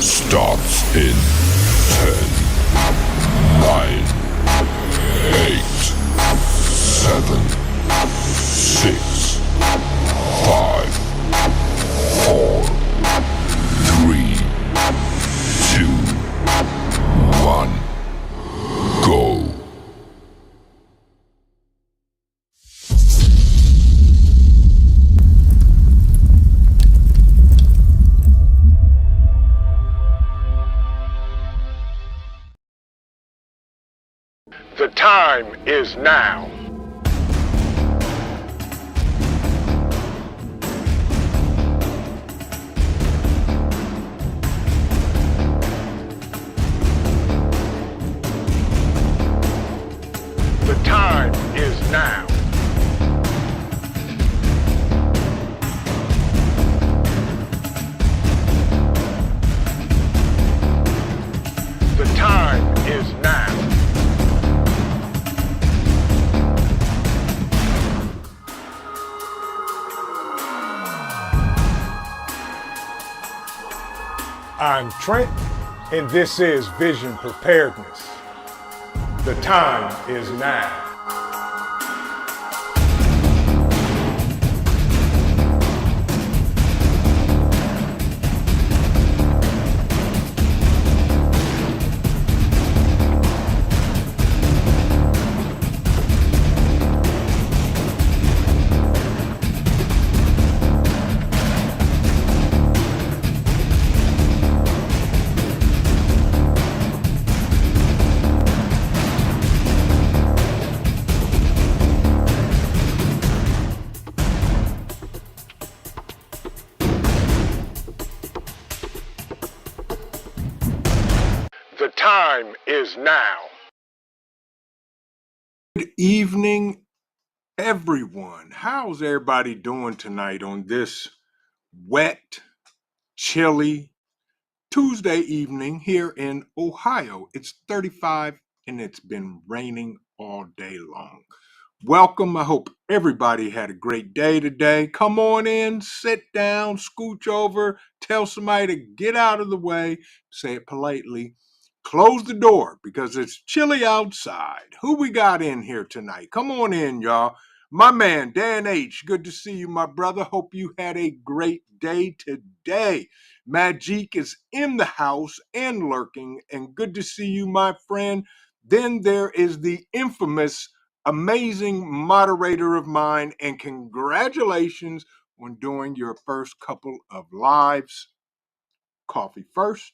starts in 10, 9, 8, 7, 6, 5, 4, 3, 2, 1, go. The time is now. The time is now. The time is now. I'm Trent, and this is Vision Preparedness. The time is now. The time is now. Good evening, everyone. How's everybody doing tonight on this wet, chilly Tuesday evening here in Ohio? It's 35 and it's been raining all day long. Welcome. I hope everybody had a great day today. Come on in, sit down, scooch over, tell somebody to get out of the way, say it politely. Close the door because it's chilly outside. Who we got in here tonight? Come on in, y'all. My man, Dan H. Good to see you, my brother. Hope you had a great day today. Magic is in the house and lurking, and good to see you, my friend. Then there is the infamous, amazing moderator of mine, and congratulations on doing your first couple of lives. Coffee first,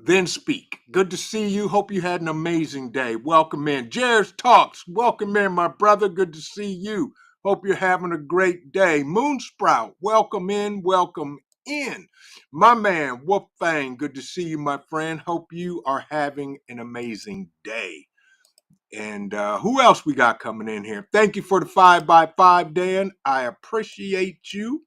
then speak. Good to see you. Hope you had an amazing day. Welcome in. Jair's Talks. Welcome in, my brother. Good to see you. Hope you're having a great day. Moonsprout. Welcome in. Welcome in. My man, Wolfang. Good to see you, my friend. Hope you are having an amazing day. And who else we got coming in here? Thank you for the 5x5, Dan. I appreciate you.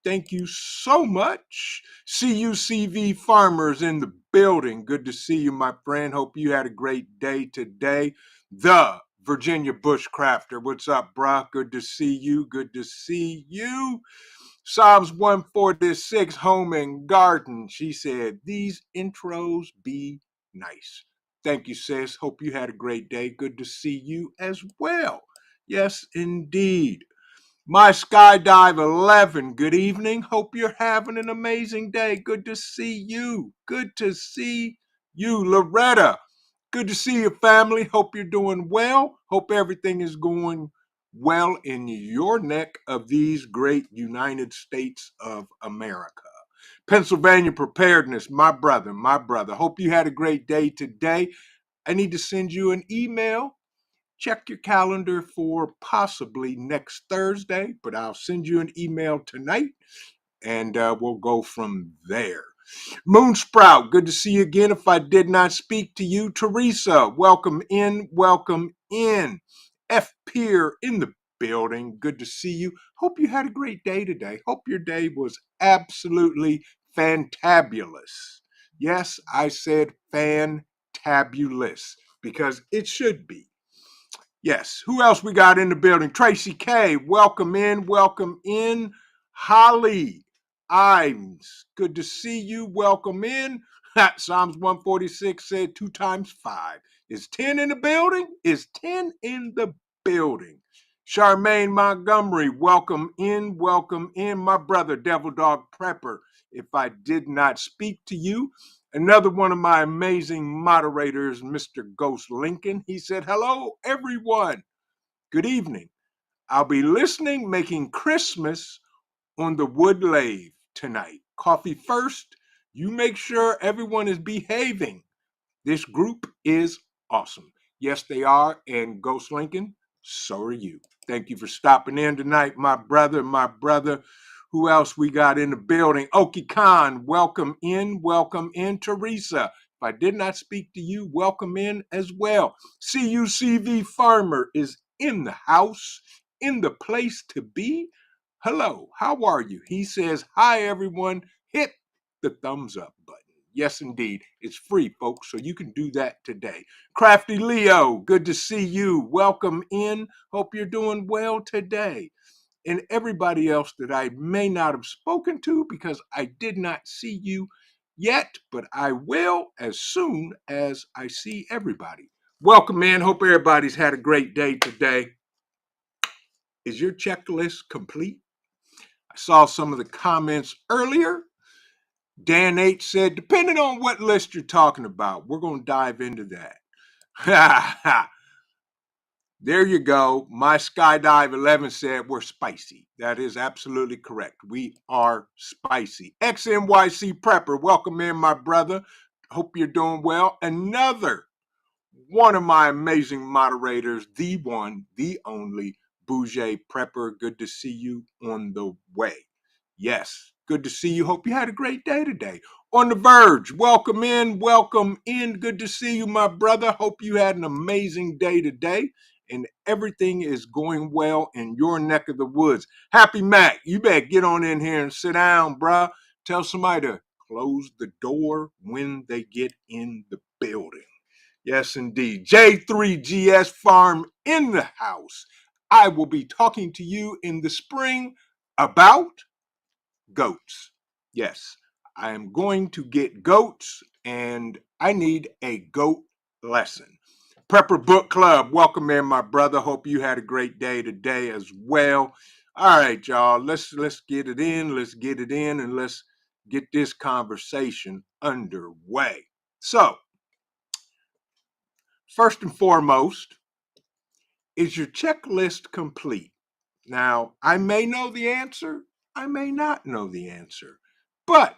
Thank you so much. CUCV Farmers in the building. Good to see you, my friend. Hope you had a great day today. The Virginia Bushcrafter. What's up, bruh? Good to see you. Good to see you. Psalms 146, Home and Garden. She said, these intros be nice. Thank you, sis. Hope you had a great day. Good to see you as well. Yes, indeed. My Skydive 11, good evening. Hope you're having an amazing day. Good to see you. Good to see you. Loretta, good to see your family. Hope you're doing well. Hope everything is going well in your neck of these great United States of America. Pennsylvania Preparedness, my brother. Hope you had a great day today. I need to send you an email. Check your calendar for possibly next Thursday, but I'll send you an email tonight and we'll go from there. Moonsprout, good to see you again. If I did not speak to you, Teresa, welcome in, welcome in. F. Peer in the building, good to see you. Hope you had a great day today. Hope your day was absolutely fantabulous. Yes, I said fantabulous because it should be. Yes. Who else we got in the building? Tracy K. Welcome in. Welcome in. Holly. Imes, good to see you. Welcome in. Psalms 146 said 2 times 5. Is 10 in the building? Is 10 in the building? Charmaine Montgomery, welcome in. Welcome in. My brother, Devil Dog Prepper. If I did not speak to you, another one of my amazing moderators, Mr. Ghost Lincoln, he said, hello, everyone. Good evening. I'll be listening, making Christmas on the wood lathe tonight. Coffee first. You make sure everyone is behaving. This group is awesome. Yes, they are. And Ghost Lincoln, so are you. Thank you for stopping in tonight, my brother, my brother. Who else we got in the building? Oki Khan, welcome in, welcome in. Teresa, if I did not speak to you, welcome in as well. CUCV Farmer is in the house, in the place to be. Hello, how are you? He says, hi, everyone. Hit the thumbs up button. Yes, indeed. It's free, folks, so you can do that today. Crafty Leo, good to see you. Welcome in. Hope you're doing well today. And everybody else that I may not have spoken to because I did not see you yet, but I will as soon as I see everybody. Welcome in. Hope everybody's had a great day today. Is your checklist complete? I saw some of the comments earlier. Dan H said, depending on what list you're talking about, we're going to dive into that. There you go. My Skydive 11 said we're spicy. That is absolutely correct. We are spicy. XNYC Prepper, welcome in, my brother. Hope you're doing well. Another one of my amazing moderators, the one, the only, Bouger Prepper. Good to see you on the way. Yes, good to see you. Hope you had a great day today. On the Verge, welcome in, welcome in. Good to see you, my brother. Hope you had an amazing day today and everything is going well in your neck of the woods. Happy Mac, you better get on in here and sit down, bruh. Tell somebody to close the door when they get in the building. Yes, indeed. J3GS Farm in the house. I will be talking to you in the spring about goats. Yes, I am going to get goats and I need a goat lesson. Prepper Book Club, welcome in, my brother. Hope you had a great day today as well. All right, y'all, let's get it in. Let's get it in and let's get this conversation underway. So, first and foremost, is your checklist complete? Now, I may know the answer, I may not know the answer, but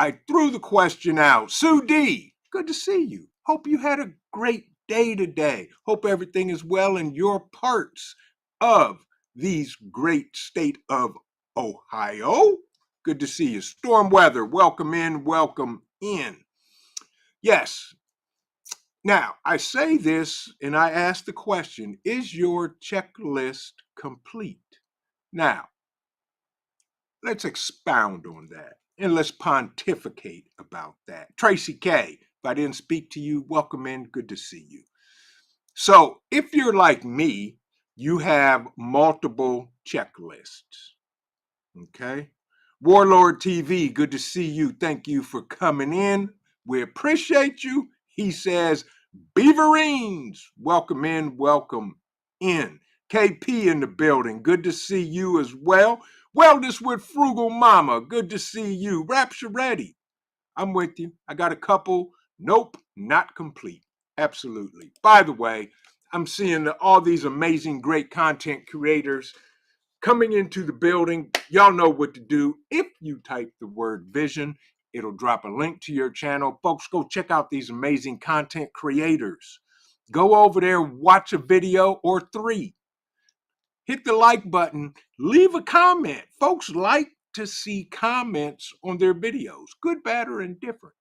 I threw the question out. Sue D, good to see you. Hope you had a great day today. Hope everything is well in your parts of these great state of Ohio. Good to see you. Storm Weather, welcome in, welcome in. Yes. Now, I say this and I ask the question, is your checklist complete? Now, let's expound on that and let's pontificate about that. Tracy K, if I didn't speak to you, welcome in. Good to see you. So, if you're like me, you have multiple checklists. Okay? Warlord TV, good to see you. Thank you for coming in. We appreciate you. He says, Beaverines, welcome in, welcome in. KP in the building, good to see you as well. Wellness with Frugal Mama, good to see you. Rapture Ready, I'm with you. I got a couple. Nope, not complete. Absolutely. By the way, I'm seeing all these amazing, great content creators coming into the building. Y'all know what to do. If you type the word vision, it'll drop a link to your channel. Folks, go check out these amazing content creators. Go over there, watch a video or 3. Hit the like button, leave a comment. Folks like to see comments on their videos, good, bad, or indifferent.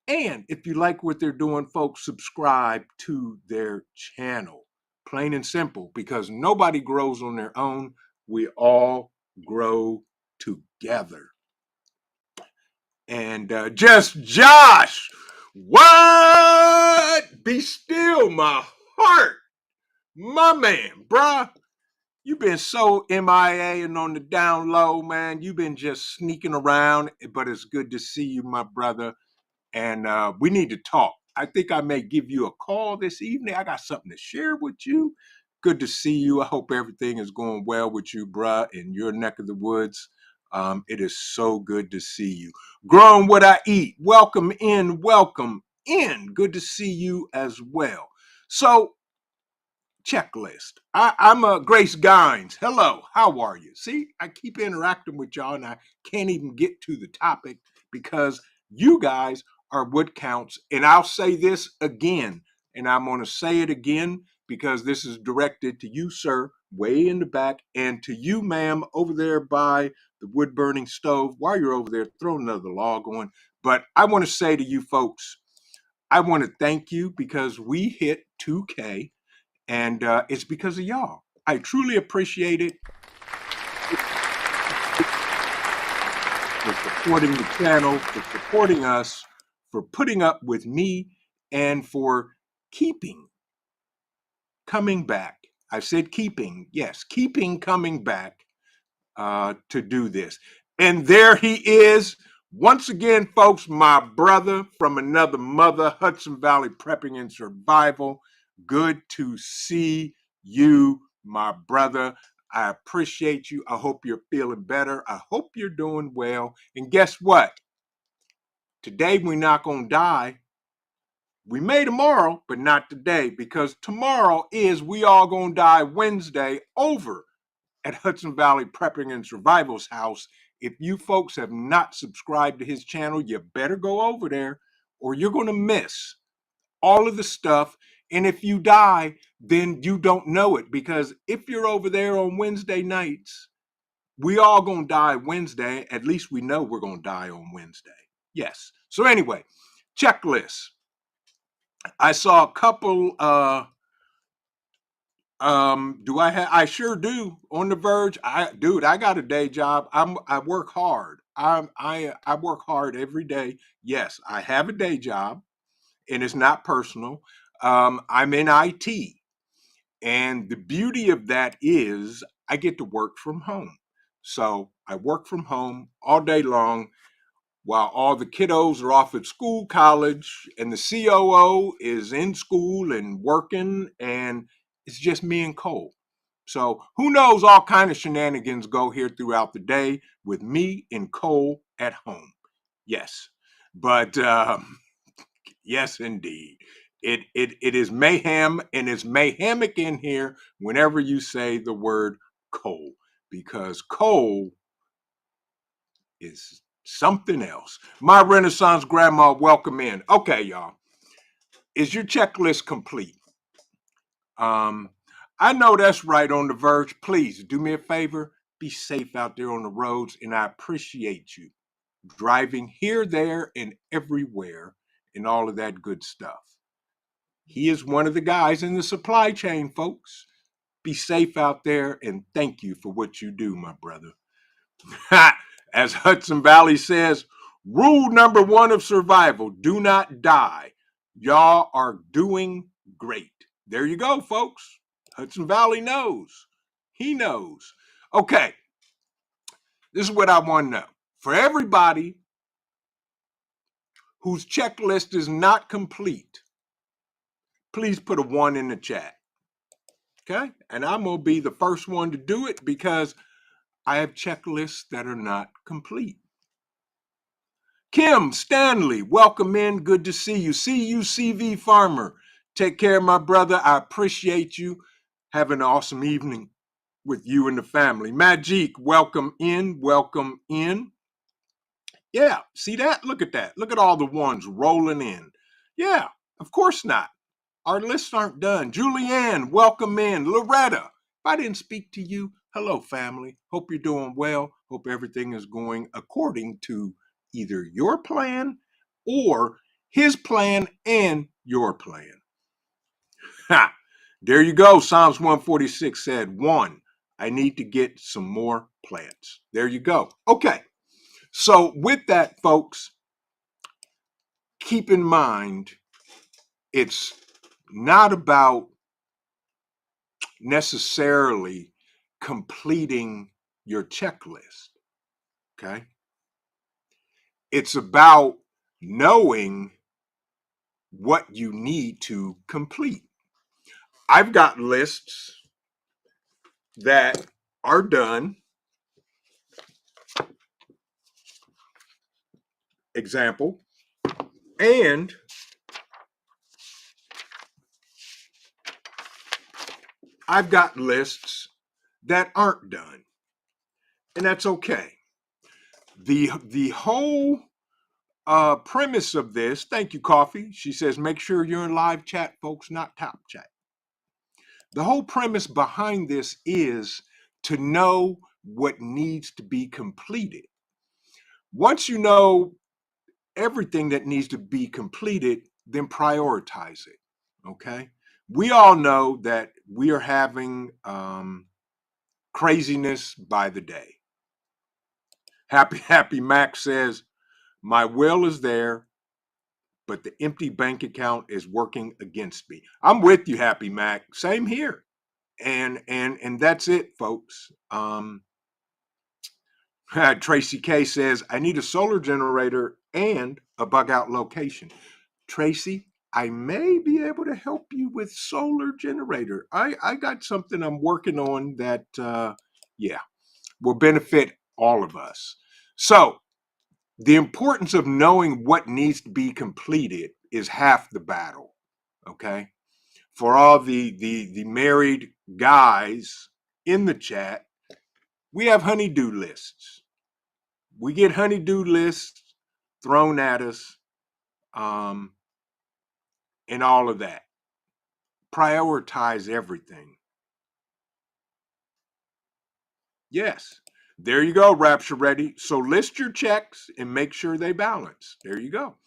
And if you like what they're doing, folks, subscribe to their channel. Plain and simple, because nobody grows on their own. We all grow together. And just Josh, what? Be still, my heart. My man, bruh. You've been so MIA and on the down low, man. You've been just sneaking around, but it's good to see you, my brother. And we need to talk. I think I may give you a call this evening. I got something to share with you. Good to see you. I hope everything is going well with you, bruh, in your neck of the woods. It is so good to see you. Growing what I eat. Welcome in. Welcome in. Good to see you as well. So, checklist. I'm Grace Gines. Hello, how are you? See, I keep interacting with y'all and I can't even get to the topic because you guys are what counts. And I'll say this again, and I'm going to say it again because this is directed to you, sir, way in the back, and to you, ma'am, over there by the wood burning stove. While you're over there, throw another log on. But I want to say to you folks, I want to thank you because we hit 2K. And it's because of y'all. I truly appreciate it for supporting the channel, for supporting us, for putting up with me, and for coming back. I said keeping, yes, keeping coming back to do this. And there he is. Once again, folks, my brother from another mother, Hudson Valley Prepping and Survival. Good to see you, my brother. I appreciate you. I hope you're feeling better. I hope you're doing well. And guess what? Today we're not going to die. We may tomorrow, but not today, because tomorrow is We All Gonna Die Wednesday over at Hudson Valley Prepping and Survival's house. If you folks have not subscribed to his channel, you better go over there or you're going to miss all of the stuff. And if you die, then you don't know it, because if you're over there on Wednesday nights, we all going to die Wednesday. At least we know we're going to die on Wednesday. Yes. So anyway, checklist. I saw a couple do I sure do. On the verge. I got a day job. I work hard. I work hard every day. Yes, I have a day job and it's not personal. I'm in IT. And the beauty of that is I get to work from home. So I work from home all day long while all the kiddos are off at school, college, and the COO is in school and working, and it's just me and Cole. So who knows, all kind of shenanigans go here throughout the day with me and Cole at home. Yes, but yes, indeed. It is mayhem, and it's mayhemic in here whenever you say the word Cole, because Cole is something else. My Renaissance grandma, welcome in. Okay, y'all. Is your checklist complete? I know that's right, on the verge. Please do me a favor. Be safe out there on the roads, and I appreciate you driving here, there, and everywhere, and all of that good stuff. He is one of the guys in the supply chain, folks. Be safe out there, and thank you for what you do, my brother. As Hudson Valley says, rule number one of survival: do not die. Y'all are doing great. There you go, folks. Hudson Valley knows. He knows. Okay, this is what I want to know. For everybody whose checklist is not complete, please put a 1 in the chat. Okay? And I'm going to be the first one to do it because I have checklists that are not complete. Kim Stanley, welcome in. Good to see you. CV Farmer, take care, my brother. I appreciate you. Have an awesome evening with you and the family. Magic, welcome in. Welcome in. Yeah, see that? Look at that. Look at all the ones rolling in. Yeah, of course not. Our lists aren't done. Julianne, welcome in. Loretta, if I didn't speak to you, hello, family. Hope you're doing well. Hope everything is going according to either your plan or his plan and your plan. Ha! There you go. Psalms 146 said, 1, I need to get some more plants. There you go. Okay. So with that, folks, keep in mind, it's not about necessarily completing your checklist. Okay. It's about knowing what you need to complete. I've got lists that are done. Example. And I've got lists that aren't done. And that's okay. The whole premise of this, thank you, Coffee. She says, make sure you're in live chat, folks, not top chat. The whole premise behind this is to know what needs to be completed. Once you know everything that needs to be completed, then prioritize it. Okay. We all know that we are having craziness by the day. Happy Mac says, my will is there, but the empty bank account is working against me. I'm with you, Happy Mac. Same here. And that's it, folks. Tracy K says, I need a solar generator and a bug out location. Tracy, I may be able to help you with solar generator. I got something I'm working on that, will benefit all of us. So the importance of knowing what needs to be completed is half the battle. Okay. For all the married guys in the chat, we have honey-do lists. We get honey-do lists thrown at us, and all of that. Prioritize everything. Yes. There you go, Rapture Ready. So list your checks and make sure they balance. There you go.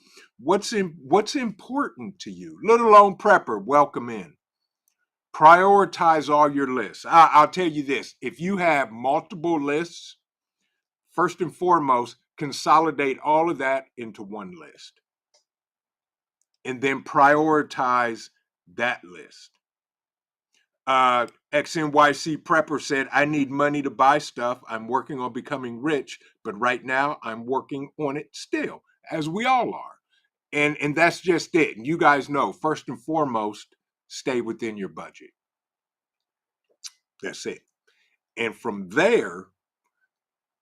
What's important to you? Little Lone Prepper, welcome in. Prioritize all your lists. I'll tell you this. If you have multiple lists, first and foremost, consolidate all of that into one list. And then prioritize that list. XNYC Prepper said, I need money to buy stuff. I'm working on becoming rich, but right now I'm working on it still, as we all are. And that's just it. And you guys know, first and foremost, stay within your budget. That's it. And from there,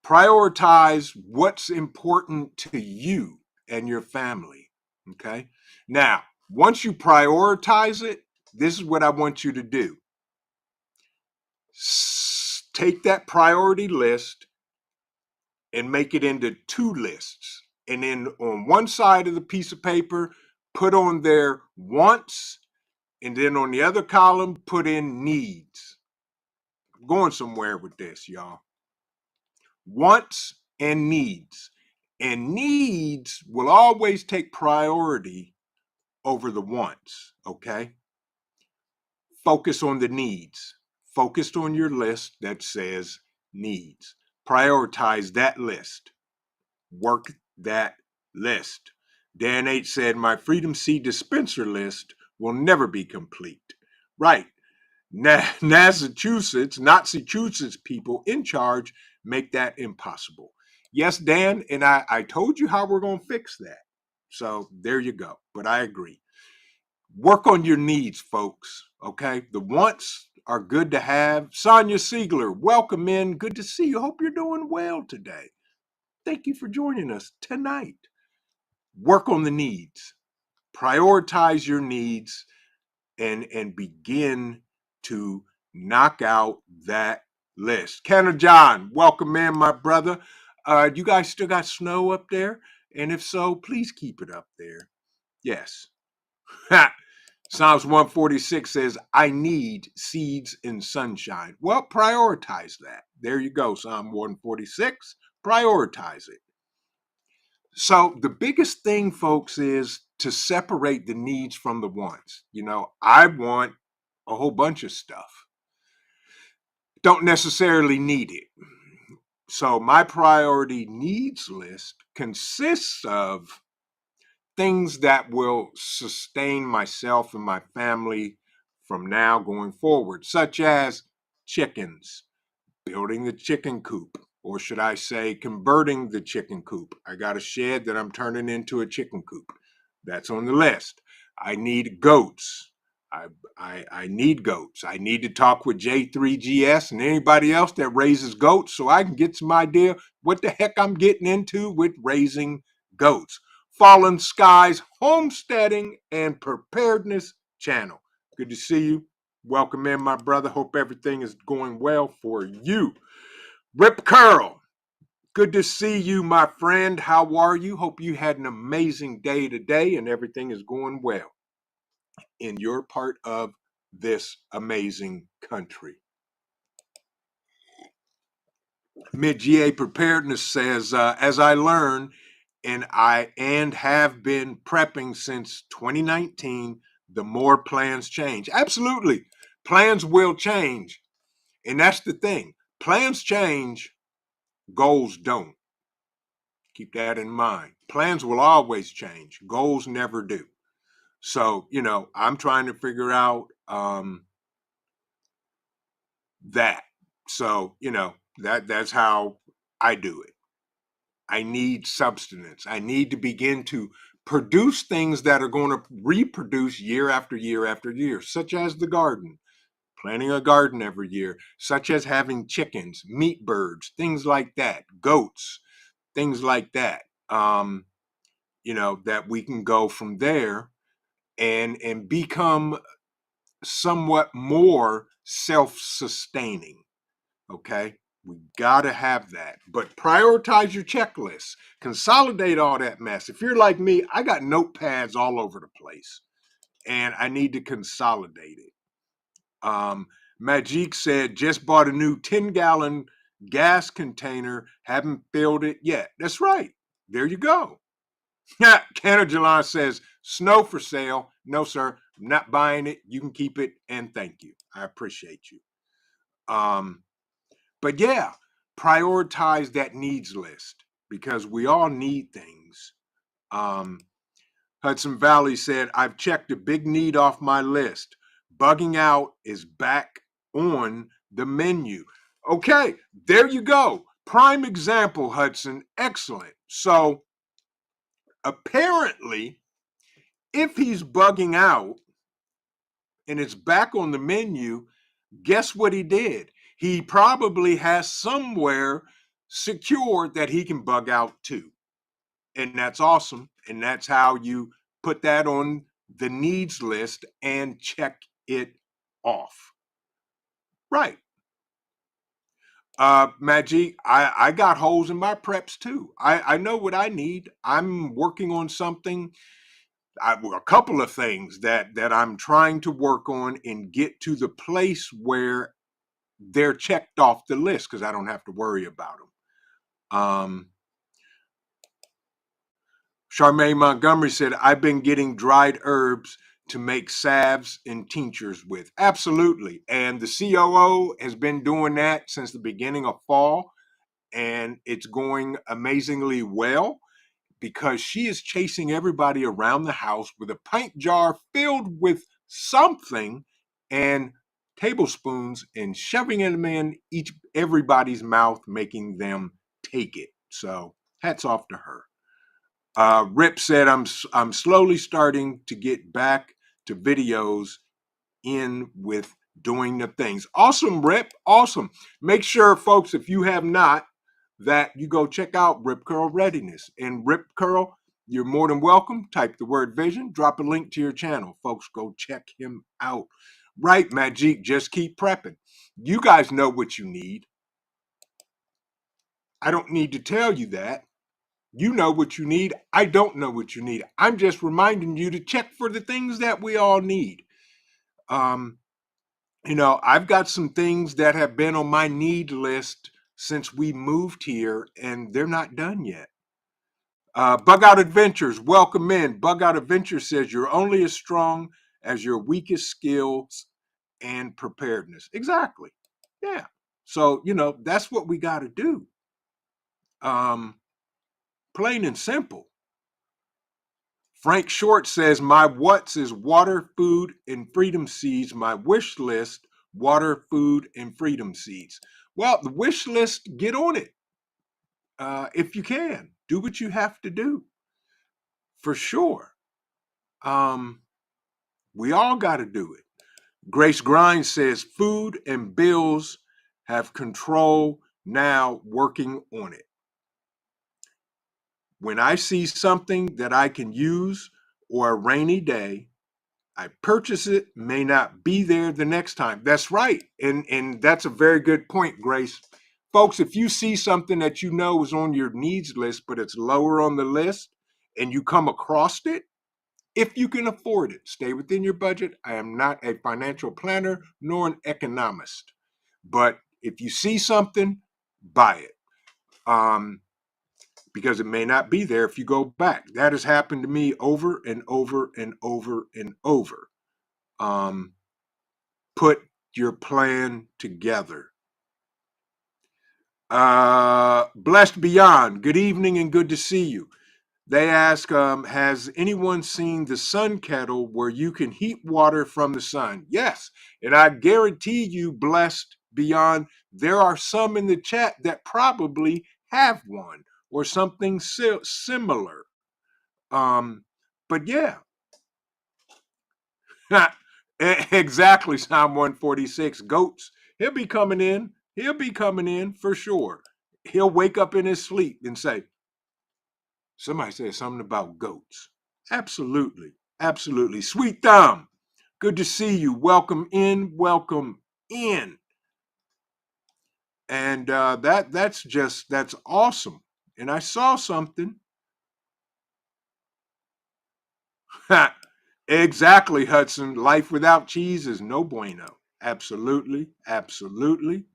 prioritize what's important to you and your family. Okay. Now, once you prioritize it, this is what I want you to do. Take that priority list and make it into two lists. And then on one side of the piece of paper, put on there wants, and then on the other column, put in needs. I'm going somewhere with this, y'all. Wants and needs. And needs will always take priority over the wants, okay? Focus on the needs. Focus on your list that says needs. Prioritize that list. Work that list. Dan H said, my Freedom Seed dispenser list will never be complete. Right. Massachusetts people in charge make that impossible. Yes, Dan, and I told you how we're going to fix that. So there you go. But I agree. Work on your needs, folks. Okay. The wants are good to have. Sonia Siegler, welcome in. Good to see you. Hope you're doing well today. Thank you for joining us tonight. Work on the needs. Prioritize your needs and begin to knock out that list. Kenna John, welcome in, my brother. You guys still got snow up there? And if so, please keep it up there. Yes. Psalms 146 says, I need seeds and sunshine. Well, prioritize that. There you go, Psalm 146. Prioritize it. So the biggest thing, folks, is to separate the needs from the wants. You know, I want a whole bunch of stuff. Don't necessarily need it. So my priority needs list consists of things that will sustain myself and my family from now going forward, such as chickens, building the chicken coop, or should I say converting the chicken coop. I got a shed that I'm turning into a chicken coop. That's on the list. I need goats. I need goats. I need to talk with J3GS and anybody else that raises goats so I can get some idea what the heck I'm getting into with raising goats. Fallen Skies Homesteading and Preparedness channel. Good to see you. Welcome in, my brother. Hope everything is going well for you. Rip Curl, good to see you, my friend. How are you? Hope you had an amazing day today and everything is going well in your part of this amazing country. Mid-GA Preparedness says, as I learn and have been prepping since 2019, the more plans change. Absolutely. Plans will change. And that's the thing. Plans change, goals don't. Keep that in mind. Plans will always change. Goals never do. So, I'm trying to figure out that. So, that's how I do it. I need substance. I need to begin to produce things that are going to reproduce year after year after year, such as the garden, planting a garden every year, such as having chickens, meat birds, things like that, goats, things like that. That we can go from there and become somewhat more self-sustaining. Okay, we got to have that, but prioritize your checklist, consolidate all that mess. If you're like me, I got notepads all over the place and I need to consolidate it. Majik said, just bought a new 10-gallon gas container, haven't filled it yet. That's right. There you go. Yeah, Canada says, snow for sale. No, sir, I'm not buying it. You can keep it, and thank you. I appreciate you. But yeah, prioritize that needs list because we all need things. Hudson Valley said, I've checked a big need off my list. Bugging out is back on the menu. Okay, there you go. Prime example, Hudson. Excellent. So apparently, if he's bugging out and it's back on the menu, guess what he did? He probably has somewhere secured that he can bug out too. And that's awesome. And that's how you put that on the needs list and check it off. Right. Majid, I got holes in my preps too. I know what I need. I'm working on something. A couple of things that I'm trying to work on and get to the place where they're checked off the list because I don't have to worry about them. Charmaine Montgomery said, I've been getting dried herbs to make salves and tinctures with. Absolutely. And the COO has been doing that since the beginning of fall, and it's going amazingly well because she is chasing everybody around the house with a pint jar filled with something and tablespoons and shoving them in everybody's mouth, making them take it. So hats off to her. Rip said, I'm slowly starting to get back to videos in with doing the things. Awesome, Rip. Awesome. Make sure, folks, if you have not, that you go check out Rip Curl Readiness. And Rip Curl, you're more than welcome. Type the word vision, drop a link to your channel. Folks, go check him out. Right, Majik, just keep prepping. You guys know what you need. I don't need to tell you that. You know what you need. I don't know what you need. I'm just reminding you to check for the things that we all need. I've got some things that have been on my need list since we moved here, and they're not done yet. Bug Out Adventures, welcome in. Bug Out Adventures says you're only as strong as your weakest skills and preparedness. Exactly. Yeah. So, that's what we got to do. Plain and simple. Frank Short says, my what's is water, food, and freedom seeds. My wish list, water, food, and freedom seeds. Well, the wish list, get on it. If you can, do what you have to do for sure. We all got to do it. Grace Grind says food and bills have control, now working on it. When I see something that I can use or a rainy day, I purchase it, may not be there the next time. That's right. And that's a very good point, Grace. Folks, if you see something that you know is on your needs list, but it's lower on the list and you come across it, if you can afford it, stay within your budget. I am not a financial planner nor an economist, but if you see something, buy it. Because it may not be there if you go back. That has happened to me over and over and over and over. Put your plan together. Blessed Beyond, good evening and good to see you. They ask, has anyone seen the sun kettle where you can heat water from the sun? Yes, and I guarantee you, Blessed Beyond, there are some in the chat that probably have one or something similar. But yeah, exactly. Psalm 146. Goats. He'll be coming in. He'll be coming in for sure. He'll wake up in his sleep and say, somebody said something about goats. Absolutely. Absolutely. Sweet Thumb. Good to see you. Welcome in. Welcome in. And that's awesome. And I saw something. Exactly, Hudson. Life without cheese is no bueno. Absolutely. Absolutely.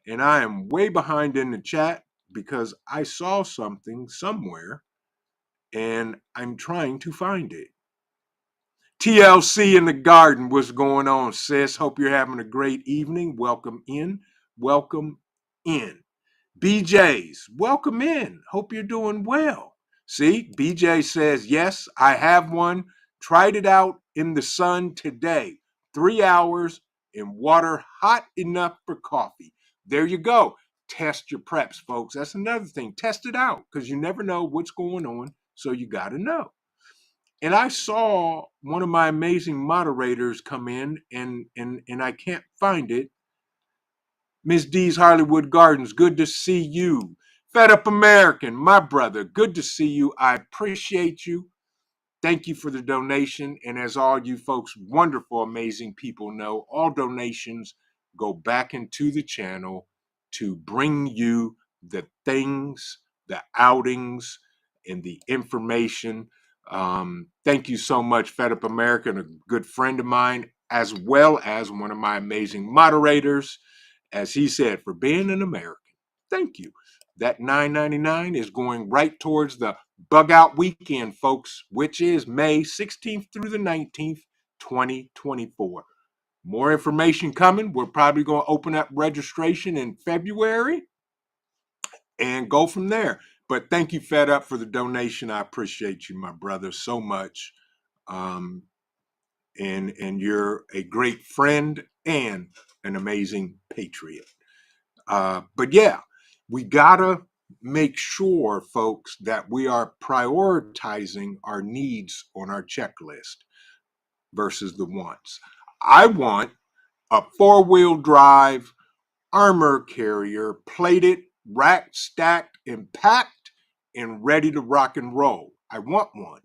And I am way behind in the chat because I saw something somewhere and I'm trying to find it. TLC in the garden, what's going on, sis? Hope you're having a great evening. Welcome in. Welcome in. BJ's, welcome in. Hope you're doing well. See, BJ says, yes, I have one. Tried it out in the sun today. 3 hours in water hot enough for coffee. There you go. Test your preps, folks. That's another thing. Test it out because you never know what's going on. So you got to know. And I saw one of my amazing moderators come in and I can't find it. Miss D's Hollywood Gardens, good to see you. Fed Up American, my brother, good to see you. I appreciate you. Thank you for the donation. And as all you folks, wonderful, amazing people know, all donations go back into the channel to bring you the things, the outings, and the information. Thank you so much, Fed Up American, a good friend of mine, as well as one of my amazing moderators, as he said, for being an American. Thank you. That $9.99 is going right towards the bug out weekend, folks, which is May 16th through the 19th, 2024. More information coming. We're probably going to open up registration in February and go from there. But thank you, Fed Up, for the donation. I appreciate you, my brother, so much. And you're a great friend and an amazing patriot. But yeah, we gotta make sure, folks, that we are prioritizing our needs on our checklist versus the wants. I want a 4-wheel drive armor carrier, plated, racked, stacked, and packed, and ready to rock and roll. I want one.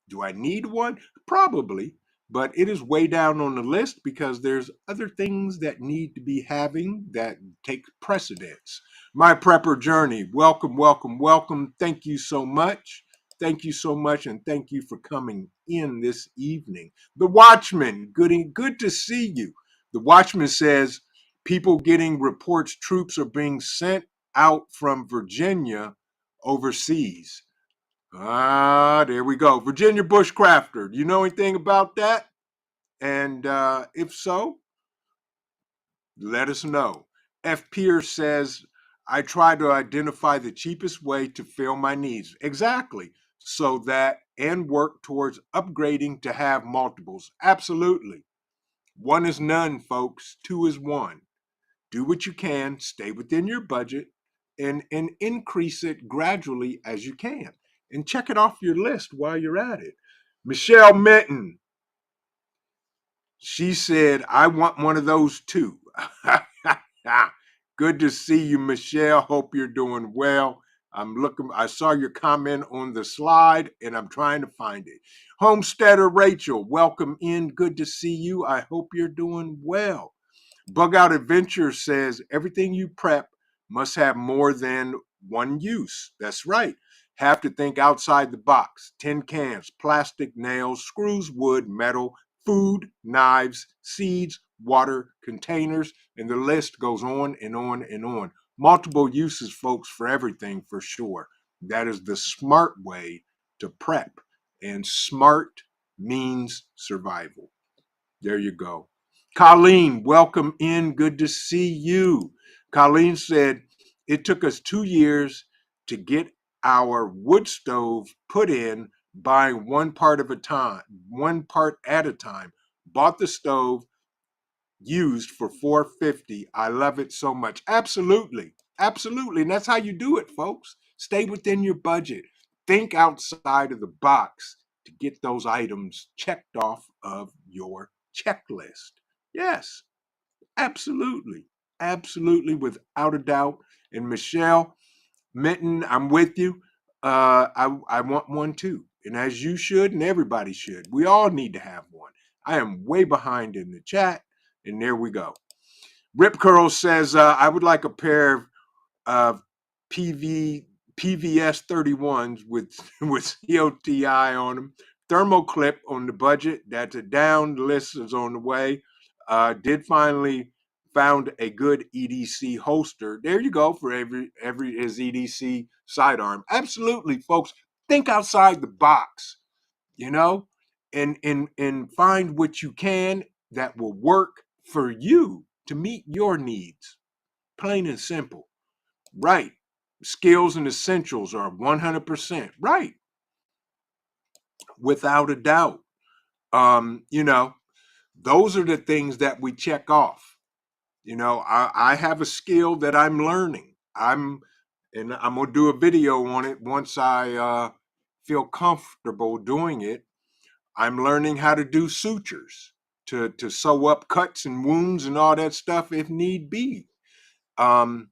Do I need one? Probably, but it is way down on the list because there's other things that need to be having that take precedence. My prepper journey, welcome, welcome, welcome. Thank you so much. Thank you so much, and thank you for coming in this evening. The Watchman, good to see you. The Watchman says people getting reports troops are being sent out from Virginia overseas. There we go. Virginia Bushcrafter. Do you know anything about that? And if so, let us know. F. Pierce says, I try to identify the cheapest way to fill my needs. Exactly. So that and work towards upgrading to have multiples. Absolutely. One is none, folks. Two is one. Do what you can, stay within your budget, and increase it gradually as you can. And check it off your list while you're at it. Michelle Minton, she said, I want one of those too. Good to see you, Michelle. Hope you're doing well. I saw your comment on the slide and I'm trying to find it. Homesteader Rachel, welcome in. Good to see you. I hope you're doing well. Bug Out Adventure says everything you prep must have more than one use. That's right. Have to think outside the box. Tin cans, plastic, nails, screws, wood, metal, food, knives, seeds, water, containers, and the list goes on and on and on. Multiple uses, folks, for everything for sure. That is the smart way to prep. And smart means survival. There you go. Colleen, welcome in. Good to see you. Colleen said, it took us 2 years to get our wood stove put in, buying one part at a time. Bought the stove used for $450. I love it so much. Absolutely. Absolutely. And that's how you do it, folks. Stay within your budget. Think outside of the box to get those items checked off of your checklist. Yes, absolutely. Absolutely, without a doubt. And Michelle Minton, I'm with you. I want one too. And as you should, and everybody should. We all need to have one. I am way behind in the chat. And there we go. Rip Curl says, I would like a pair of PVS 31s with COTI on them. Thermoclip on the budget. That's a down. The list is on the way. Did finally found a good EDC holster. There you go for every his EDC sidearm. Absolutely, folks. Think outside the box, you know, and find what you can that will work for you to meet your needs. Plain and simple. Right. Skills and essentials are 100% right. Without a doubt. You know, those are the things that we check off. You know, I have a skill that I'm learning. I'm gonna do a video on it once I feel comfortable doing it. I'm learning how to do sutures to sew up cuts and wounds and all that stuff if need be. Um,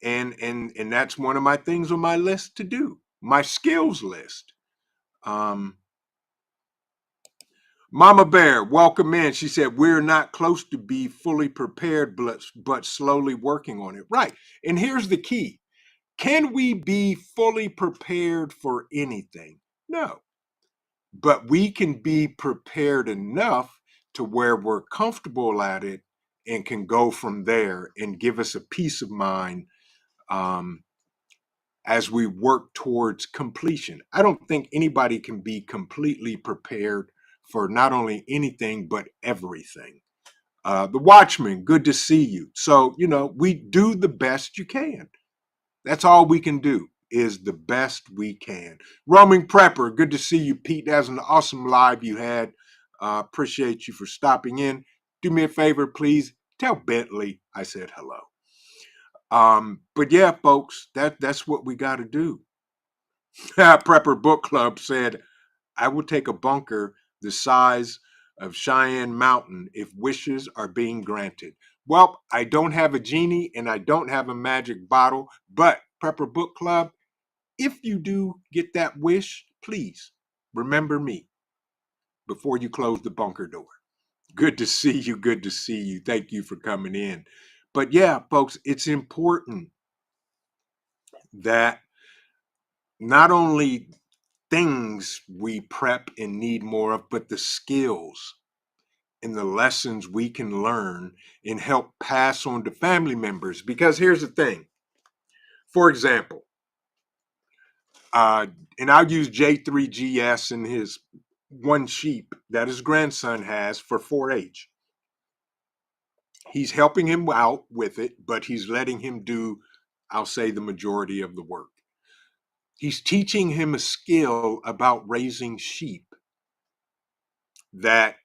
and that's one of my things on my list to do, my skills list. Um, Mama Bear, welcome in. She said, we're not close to be fully prepared, but slowly working on it. Right. And here's the key. Can we be fully prepared for anything? No. But we can be prepared enough to where we're comfortable at it and can go from there and give us a peace of mind as we work towards completion. I don't think anybody can be completely prepared for not only anything, but everything. The Watchman, good to see you. So, you know, we do the best you can. That's all we can do is the best we can. Roaming Prepper, good to see you, Pete. That's an awesome live you had. Appreciate you for stopping in. Do me a favor, please. Tell Bentley I said hello. But yeah, folks, that's what we got to do. Prepper Book Club said, I will take a bunker the size of Cheyenne Mountain if wishes are being granted. Well, I don't have a genie and I don't have a magic bottle, but Prepper Book Club, if you do get that wish, please remember me before you close the bunker door. Good to see you. Good to see you. Thank you for coming in. But yeah, folks, it's important that not only things we prep and need more of, but the skills and the lessons we can learn and help pass on to family members. Because here's the thing. For example, and I'll use J3GS and his one sheep that his grandson has for 4-H. He's helping him out with it, but he's letting him do, I'll say, the majority of the work. He's teaching him a skill about raising sheep that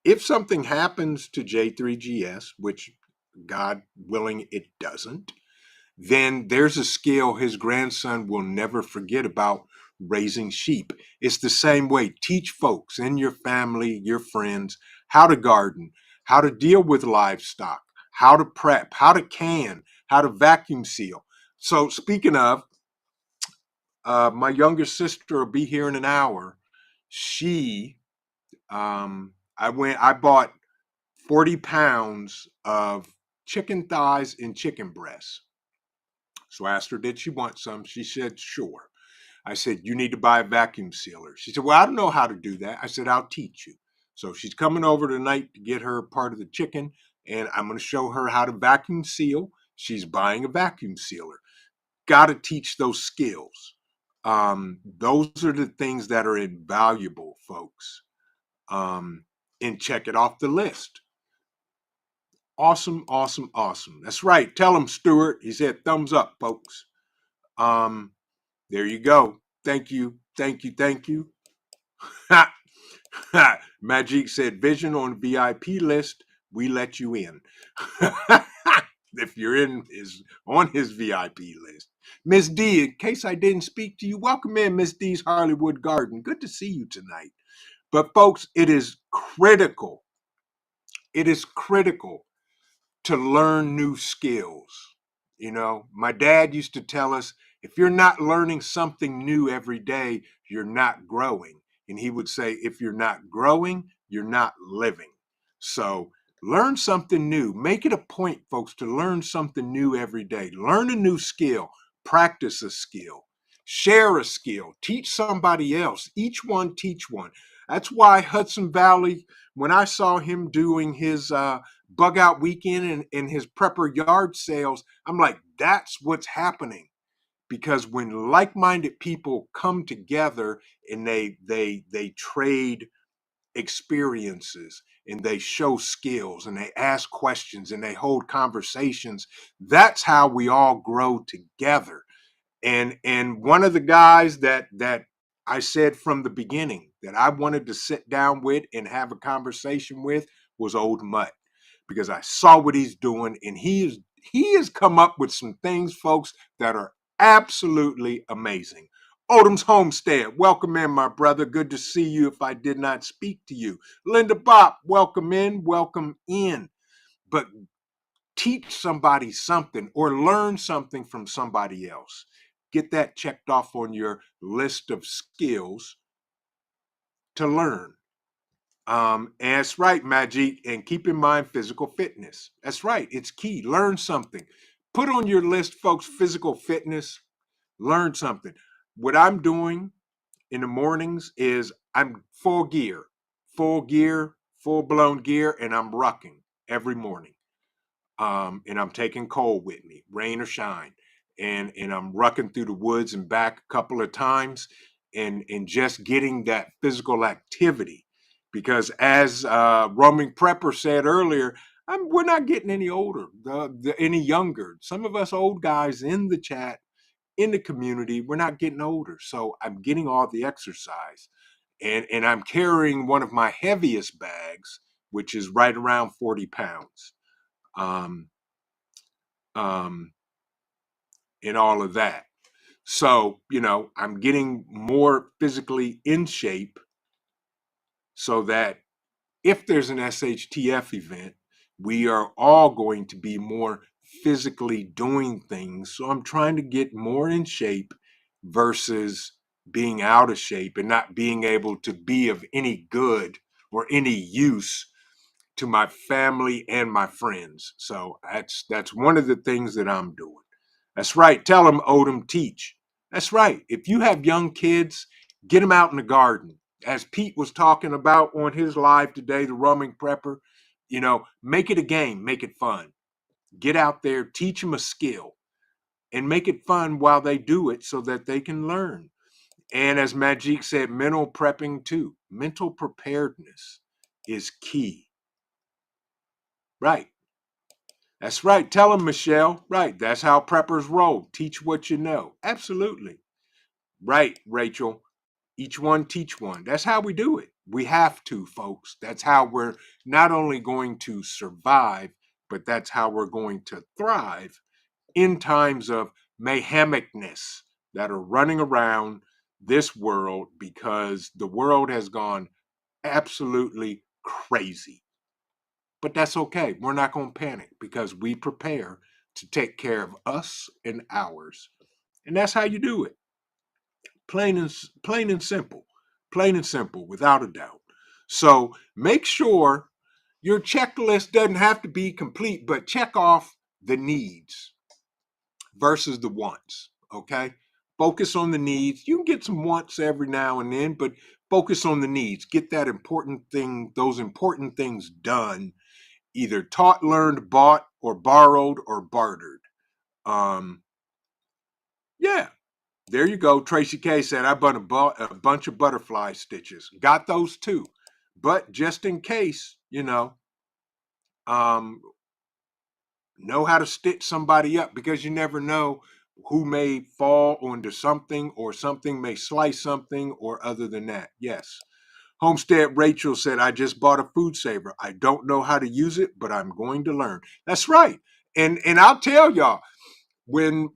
if something happens to J3GS, which God willing, it doesn't, then there's a skill his grandson will never forget about raising sheep. It's the same way. Teach folks in your family, your friends, how to garden, how to deal with livestock, how to prep, how to can, how to vacuum seal. So, speaking of, my younger sister will be here in an hour. She, I bought 40 pounds of chicken thighs and chicken breasts. So I asked her, did she want some? She said, sure. I said, you need to buy a vacuum sealer. She said, well, I don't know how to do that. I said, I'll teach you. So she's coming over tonight to get her part of the chicken, and I'm going to show her how to vacuum seal. She's buying a vacuum sealer. Got to teach those skills. Those are the things that are invaluable, folks. And check it off the list. Awesome, awesome, awesome. That's right. Tell him, Stuart. He said, thumbs up, folks. There you go. Thank you. Thank you. Thank you. Magic said, Vision on VIP list. We let you in. If you're on his VIP list. Miss D, in case I didn't speak to you, welcome in Miss D's Hollywood Garden. Good to see you tonight. But folks, it is critical. It is critical to learn new skills. You know, my dad used to tell us, if you're not learning something new every day, you're not growing. And he would say, if you're not growing, you're not living. So learn something new. Make it a point, folks, to learn something new every day. Learn a new skill, practice a skill, share a skill, teach somebody else. Each one teach one. That's why Hudson Valley, when I saw him doing his bug out weekend and his prepper yard sales, I'm like, that's what's happening. Because when like-minded people come together and they trade experiences and they show skills and they ask questions and they hold conversations, that's how we all grow together. And one of the guys that I said from the beginning that I wanted to sit down with and have a conversation with was Old Mutt, because I saw what he's doing, and he has come up with some things, folks, that are absolutely amazing. Odom's Homestead, welcome in, my brother. Good to see you if I did not speak to you. Linda Bop, welcome in, welcome in. But teach somebody something or learn something from somebody else. Get that checked off on your list of skills to learn. And that's right, Magic. And keep in mind physical fitness. That's right. It's key. Learn something. Put on your list, folks, physical fitness. Learn something. What I'm doing in the mornings is I'm full gear, full blown gear, and I'm rucking every morning. And I'm taking Cole with me, rain or shine. And I'm rucking through the woods and back a couple of times and just getting that physical activity. Because as Roaming Prepper said earlier, we're not getting any older, any younger. Some of us old guys in the chat, in the community, we're not getting older. So I'm getting all the exercise. And I'm carrying one of my heaviest bags, which is right around 40 pounds. Um, and all of that. So, I'm getting more physically in shape so that if there's an SHTF event, we are all going to be more physically doing things. So I'm trying to get more in shape versus being out of shape and not being able to be of any good or any use to my family and my friends. So that's one of the things that I'm doing. That's right. Tell them, Odom, teach. That's right. If you have young kids, get them out in the garden. As Pete was talking about on his live today, the Roaming Prepper, make it a game, make it fun. Get out there, teach them a skill, and make it fun while they do it so that they can learn. And as Magic said, mental prepping too. Mental preparedness is key. Right. That's right. Tell them, Michelle. Right. That's how preppers roll. Teach what you know. Absolutely. Right, Rachel. Each one teach one. That's how we do it. We have to, folks. That's how we're not only going to survive, but that's how we're going to thrive in times of mayhemicness that are running around this world because the world has gone absolutely crazy. But that's okay. We're not going to panic because we prepare to take care of us and ours. And that's how you do it. Plain and simple. Plain and simple, without a doubt. So make sure your checklist doesn't have to be complete, but check off the needs versus the wants. Okay. Focus on the needs. You can get some wants every now and then, but focus on the needs. Get that important thing, those important things done, either taught, learned, bought, or borrowed or bartered. Um, yeah, there you go. Tracy K said, I bought a bunch of butterfly stitches. Got those too. But just in case, um, know how to stitch somebody up because you never know who may fall onto something or something may slice something or other than that. Yes. Homestead Rachel said, I just bought a food saver. I don't know how to use it, but I'm going to learn. That's right. And I'll tell y'all, when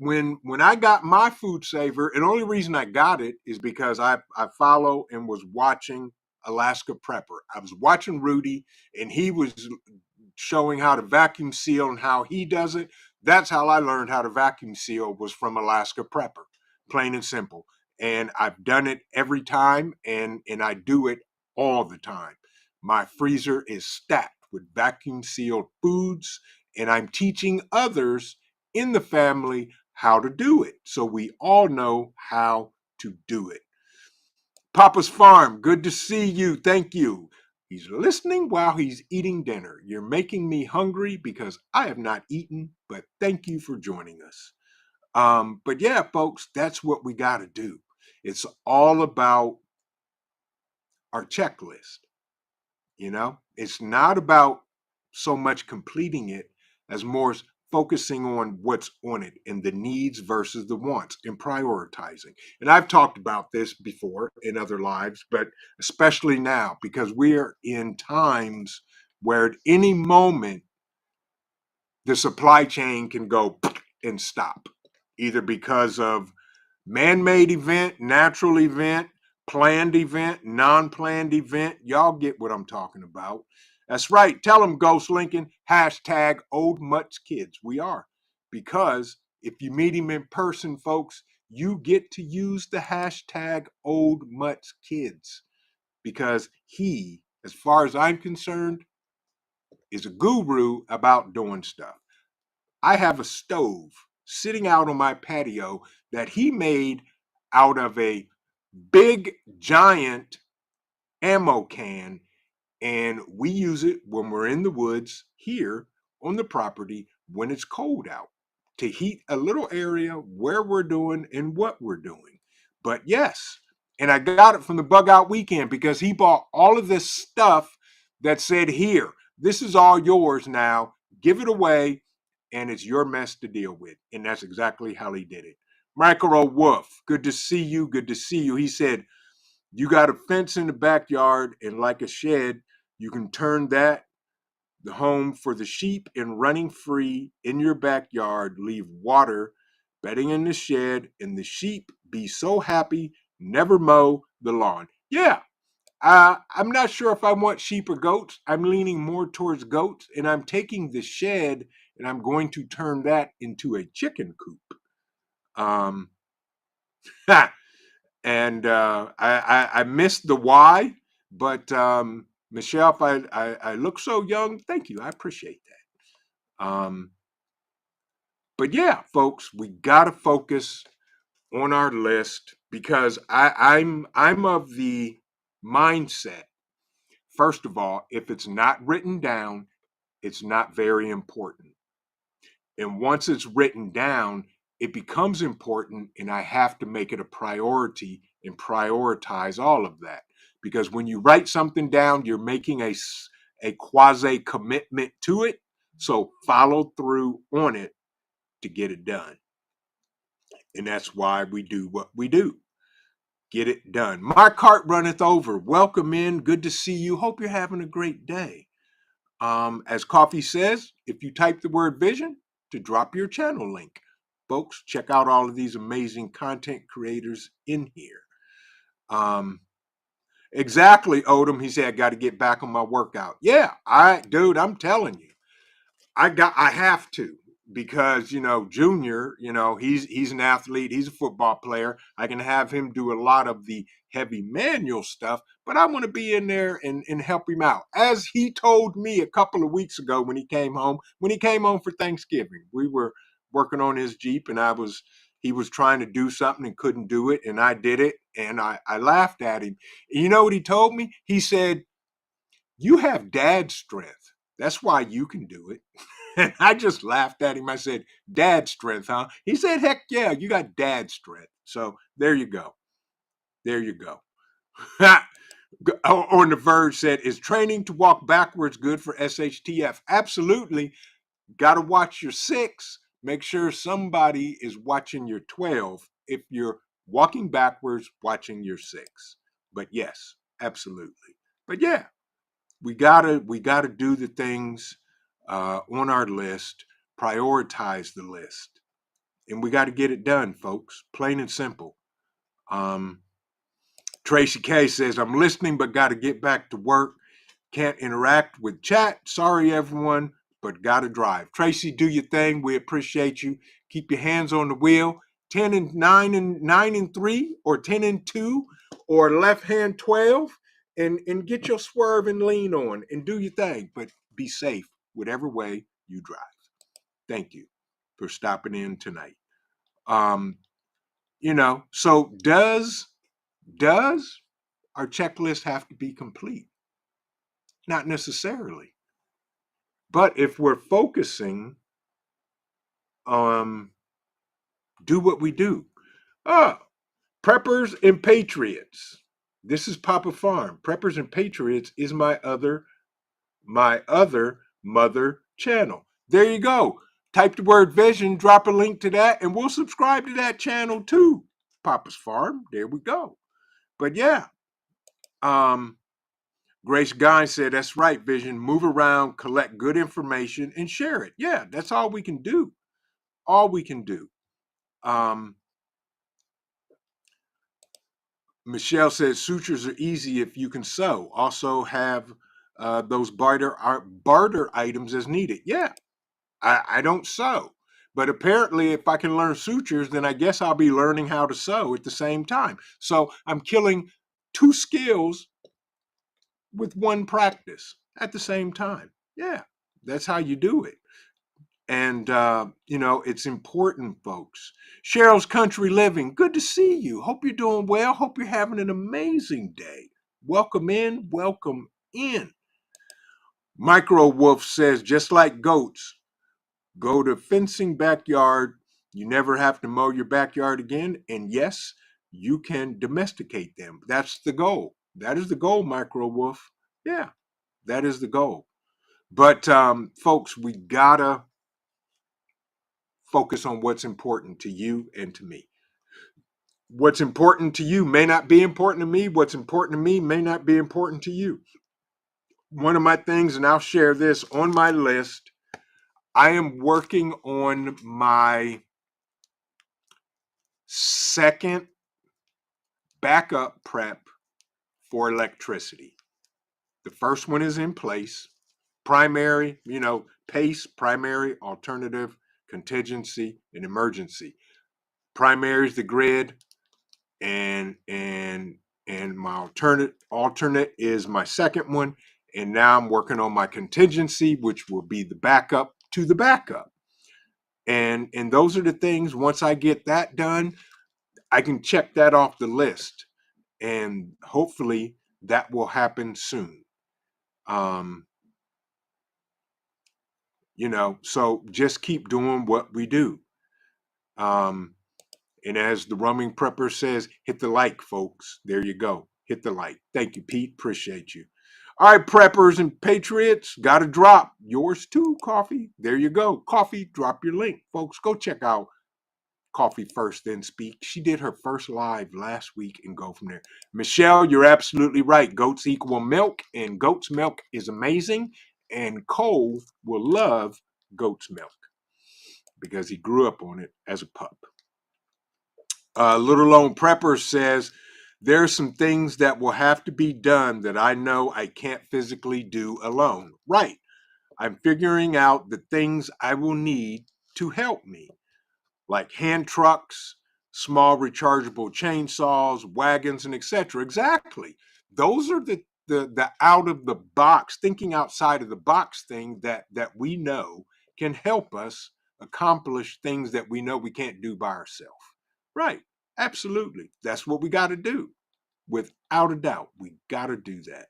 I got my food saver, and the only reason I got it is because I follow and was watching Alaska Prepper. I was watching Rudy, and he was showing how to vacuum seal and how he does it. That's how I learned how to vacuum seal, was from Alaska Prepper, plain and simple. And I've done it every time, and I do it all the time. My freezer is stacked with vacuum sealed foods, and I'm teaching others in the family how to do it. So we all know how to do it. Papa's Farm, good to see you. Thank you. He's listening while he's eating dinner. You're making me hungry because I have not eaten, but thank you for joining us. But yeah, folks, that's what we got to do. It's all about our checklist. It's not about so much completing it as more focusing on what's on it and the needs versus the wants and prioritizing. And I've talked about this before in other lives, but especially now because we're in times where at any moment the supply chain can go and stop, either because of man-made event, natural event, planned event, non-planned event. Y'all get what I'm talking about. That's right. Tell them, Ghost Lincoln, hashtag Old Mutt's Kids. We are. Because if you meet him in person, folks, you get to use the hashtag Old Mutt's Kids. Because he, as far as I'm concerned, is a guru about doing stuff. I have a stove sitting out on my patio that he made out of a big giant ammo can, and we use it when we're in the woods here on the property when it's cold out to heat a little area where we're doing and what we're doing. But yes, and I got it from the Bug Out Weekend because he bought all of this stuff that said, here, this is all yours now, give it away, and it's your mess to deal with. And that's exactly how he did it. Michael Wolf, good to see you. Good to see you. He said, you got a fence in the backyard, and like a shed, you can turn that the home for the sheep and running free in your backyard. Leave water bedding in the shed, and the sheep be so happy, never mow the lawn. Yeah, I'm not sure if I want sheep or goats. I'm leaning more towards goats, and I'm taking the shed and I'm going to turn that into a chicken coop. Um, and I missed the why, but Michelle, if I look so young, thank you. I appreciate that. But yeah, folks, we gotta focus on our list because I'm of the mindset. First of all, if it's not written down, it's not very important. And once it's written down, it becomes important, and I have to make it a priority and prioritize all of that. Because when you write something down, you're making a quasi commitment to it. So follow through on it to get it done. And that's why we do what we do. Get it done. My cart runneth over. Welcome in. Good to see you. Hope you're having a great day. As Coffee says, if you type the word vision, to drop your channel link. Folks, check out all of these amazing content creators in here. Exactly, Odom. He said, I got to get back on my workout. Yeah, dude, I'm telling you, I have to, because, Junior, he's an athlete, he's a football player. I can have him do a lot of the heavy manual stuff, but I want to be in there and help him out. As he told me a couple of weeks ago when he came home for Thanksgiving, we were working on his Jeep, and he was trying to do something and couldn't do it, and I did it, and I laughed at him. And you know what he told me? He said, you have dad strength. That's why you can do it. And I just laughed at him. I said, dad strength, huh? He said, heck yeah, you got dad strength. So there you go. There you go. On the Verge said, is training to walk backwards good for SHTF? Absolutely. Got to watch your 6. Make sure somebody is watching your 12 if you're walking backwards, watching your 6. But yes, absolutely. But yeah, we gotta do the things on our list, prioritize the list, and we got to get it done, folks. Plain and simple. Tracy K says, I'm listening, but got to get back to work. Can't interact with chat. Sorry, everyone, but got to drive. Tracy, do your thing. We appreciate you. Keep your hands on the wheel. 10 and 9 and 9 and 3, or 10 and 2, or left hand 12, and get your swerve and lean on and do your thing. But be safe, whatever way you drive. Thank you for stopping in tonight. So does our checklist have to be complete? Not necessarily. But if we're focusing, do what we do. Preppers and Patriots. This is Papa Farm. Preppers and Patriots is my other mother channel. There you go. Type the word vision, drop a link to that, and we'll subscribe to that channel too. Papa's Farm. There we go. But yeah. Grace Guy said, that's right, Vision. Move around, collect good information, and share it. Yeah, that's all we can do. All we can do. Michelle says, sutures are easy if you can sew. Also have those barter items as needed. Yeah, I don't sew. But apparently, if I can learn sutures, then I guess I'll be learning how to sew at the same time. So I'm killing 2 skills with 1 practice at the same time. Yeah, that's how you do it. And, it's important, folks. Cheryl's Country Living, good to see you. Hope you're doing well. Hope you're having an amazing day. Welcome in. Welcome in. Micro Wolf says, just like goats, go to fencing backyard. You never have to mow your backyard again. And yes, you can domesticate them. That's the goal. That is the goal, Micro Wolf. Yeah, that is the goal. But folks, we gotta focus on what's important to you and to me. What's important to you may not be important to me. What's important to me may not be important to you. One of my things, and I'll share this on my list, I am working on my second backup prep for electricity. The first one is in place. Primary, PACE, primary, alternative, contingency, and emergency. Primary is the grid, and my alternate is my second one, and now I'm working on my contingency, which will be the backup to the backup. And those are the things, once I get that done, I can check that off the list, and hopefully that will happen soon. So just keep doing what we do. And as the Roaming Prepper says, hit the like, folks. There you go. Hit the like. Thank you, Pete. Appreciate you. All right, preppers and patriots, got to drop yours too, Coffee. There you go. Coffee, drop your link. Folks, go check out Coffee First Then Speak. She did her first live last week and go from there. Michelle, you're absolutely right. Goats equal milk, and goat's milk is amazing. And Cole will love goat's milk because he grew up on it as a pup. Little Lone Prepper says, there are some things that will have to be done that I know I can't physically do alone. Right. I'm figuring out the things I will need to help me, like hand trucks, small rechargeable chainsaws, wagons, and etc. Exactly. Those are the out of the box, thinking outside of the box thing that we know can help us accomplish things that we know we can't do by ourselves. Right. Absolutely. That's what we got to do. Without a doubt, we got to do that.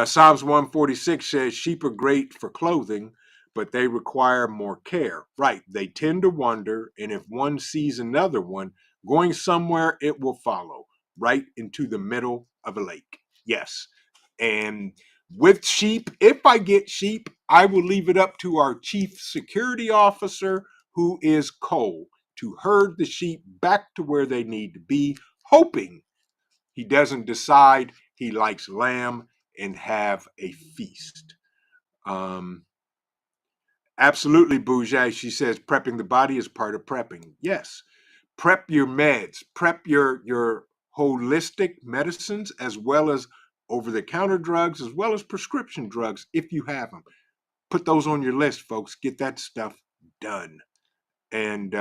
Psalms 146 says, sheep are great for clothing, but they require more care. Right. They tend to wander, and if one sees another one going somewhere, it will follow right into the middle of a lake. Yes. And with sheep, if I get sheep, I will leave it up to our chief security officer, who is Cole, to herd the sheep back to where they need to be, hoping he doesn't decide he likes lamb and have a feast. Um, Absolutely, Bouget. She says prepping the body is part of prepping. Yes. Prep your meds, prep your holistic medicines as well as over-the-counter drugs, as well as prescription drugs if you have them. Put those on your list, folks. Get that stuff done. And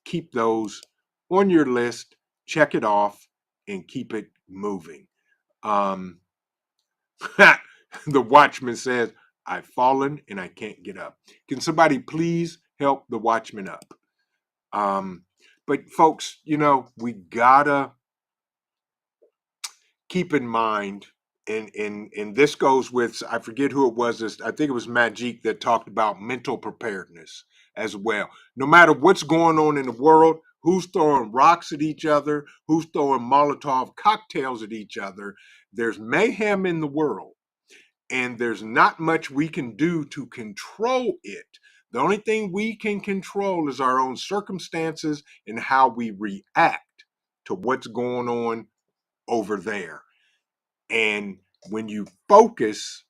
keep those on your list, check it off, and keep it moving. Um, the watchman says, I've fallen and I can't get up. Can somebody please help the watchman up? But folks, we gotta keep in mind, and this goes with, I forget who it was, I think it was Magic that talked about mental preparedness as well. No matter what's going on in the world, who's throwing rocks at each other, who's throwing Molotov cocktails at each other, there's mayhem in the world. And there's not much we can do to control it. The only thing we can control is our own circumstances and how we react to what's going on over there. And when you focus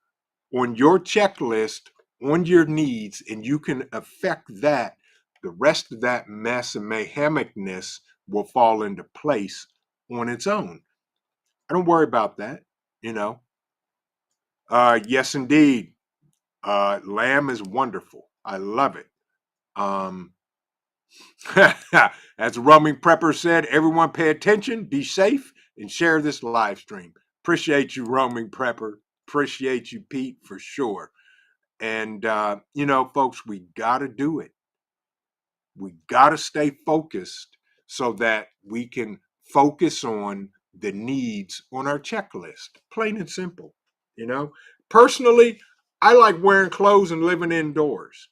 on your checklist, on your needs, and you can affect that, the rest of that mess and mayhemicness will fall into place on its own. I don't worry about that, you know. Yes, indeed. Lamb is wonderful. I love it. As the roaming prepper said, everyone pay attention, be safe, and share this live stream. Appreciate you, roaming prepper. Appreciate you, Pete, for sure. And, folks, we got to do it. We got to stay focused so that we can focus on the needs on our checklist. Plain and simple, Personally, I like wearing clothes and living indoors.